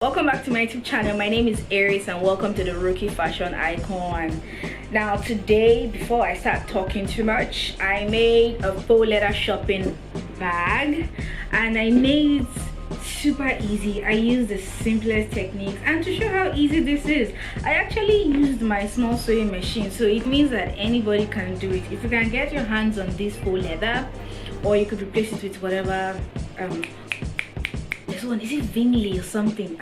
Welcome back to my YouTube channel. My name is Eris and welcome to the Rookie Fashion Icon. Now today, before I start talking too much, I made a faux leather shopping bag and I made it super easy. I used the simplest techniques, and to show how easy this is, I actually used my small sewing machine, so it means that anybody can do it. If you can get your hands on this faux leather, or you could replace it with whatever this one, is it Vingley or something?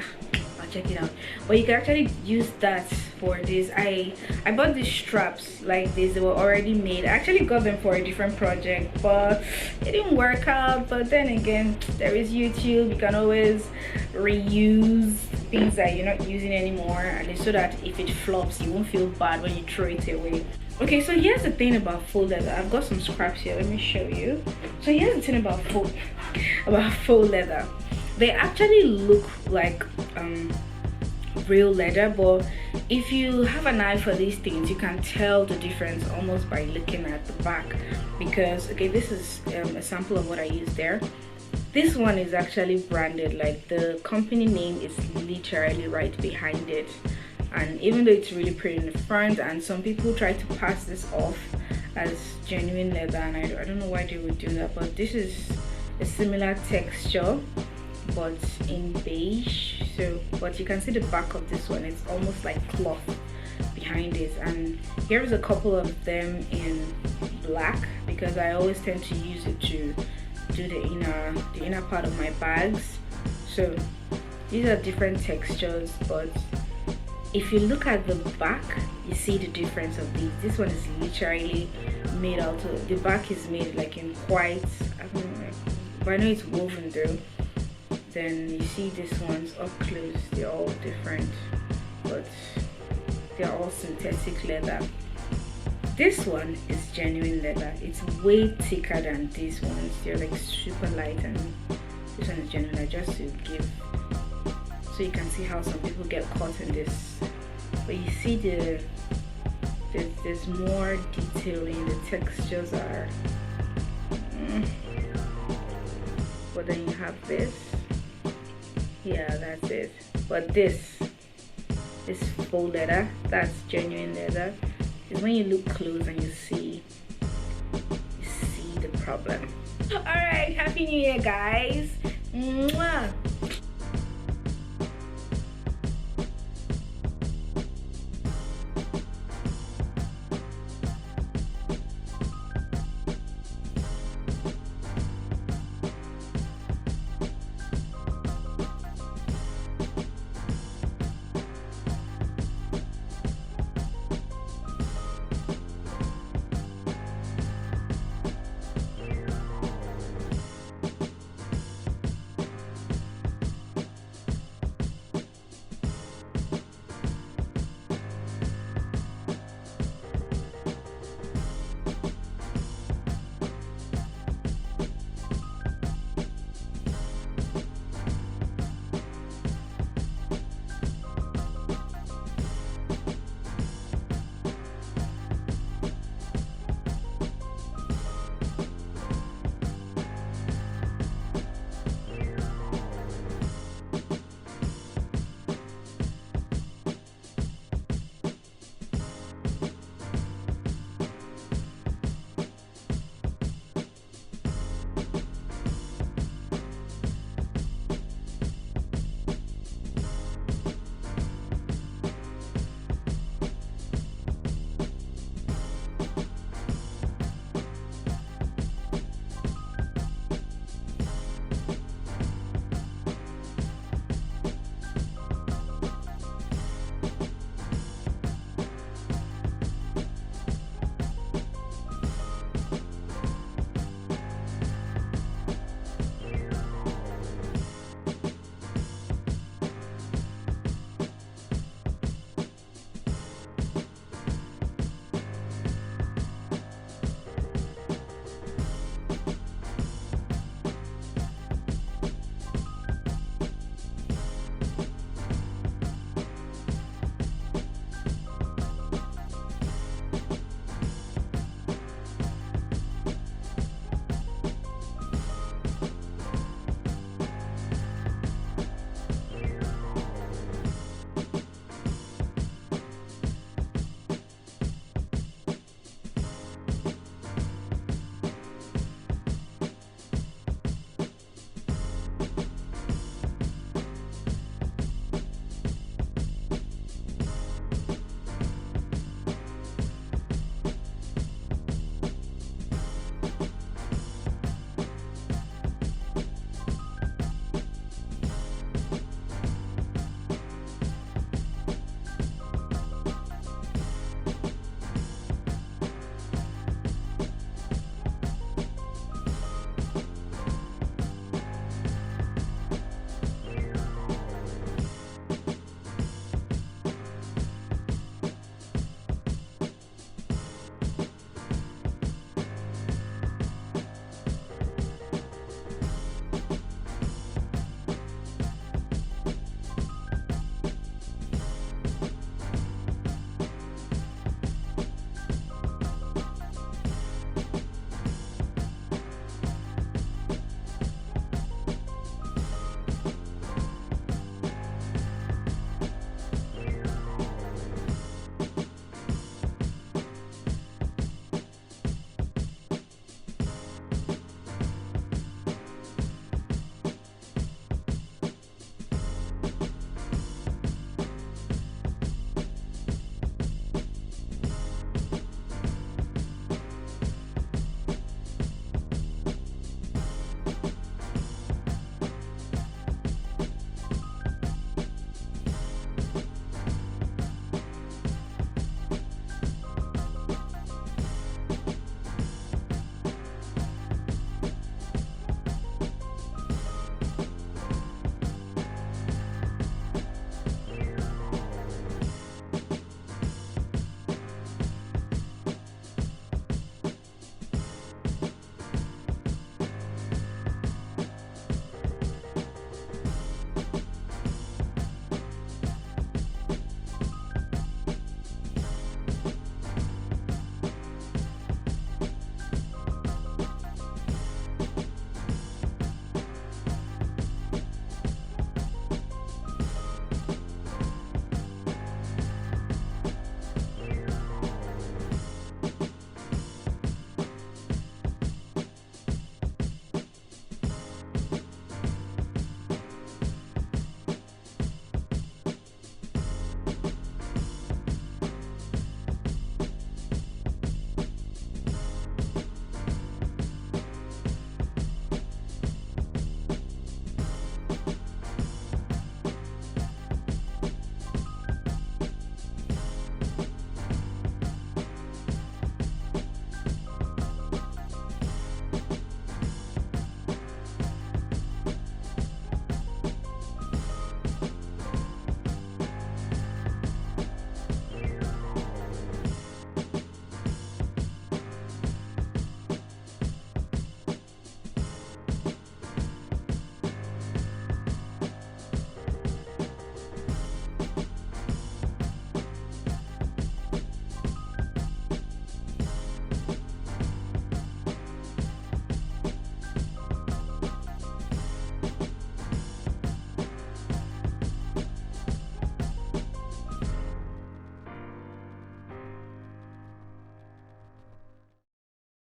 I'll check it out. But you can actually use that for this. I bought these straps like this. They were already made. I actually got them for a different project, but it didn't work out. But then again, there is YouTube. You can always reuse things that you're not using anymore, and so that if it flops, you won't feel bad when you throw it away. Okay, so here's the thing about faux leather. I've got some scraps here. Let me show you. So here's the thing about faux leather. They actually look like real leather, but if you have an eye for these things, you can tell the difference almost by looking at the back. Because okay, this is a sample of what I used there. This one is actually branded, like the company name is literally right behind it, and even though it's really pretty in the front, and some people try to pass this off as genuine leather, and I don't know why they would do that, but this is a similar texture but in beige. So but you can see the back of this one, it's almost like cloth behind it, and here's a couple of them in black because I always tend to use it to do the inner part of my bags. So these are different textures, but if you look at the back, you see the difference of these. This one is literally made out of, the back is made like in white. I know it's woven though. Then you see these ones up close, they're all different, but they're all synthetic leather. This one is genuine leather. It's way thicker than these ones. They're like super light, and this one is genuine leather, just to give, so you can see how some people get caught in this. But you see there's more detailing, the textures are but then you have this. Yeah, that's it. But this faux leather, that's genuine leather, is when you look close and you see the problem. All right, happy new year guys. Mwah.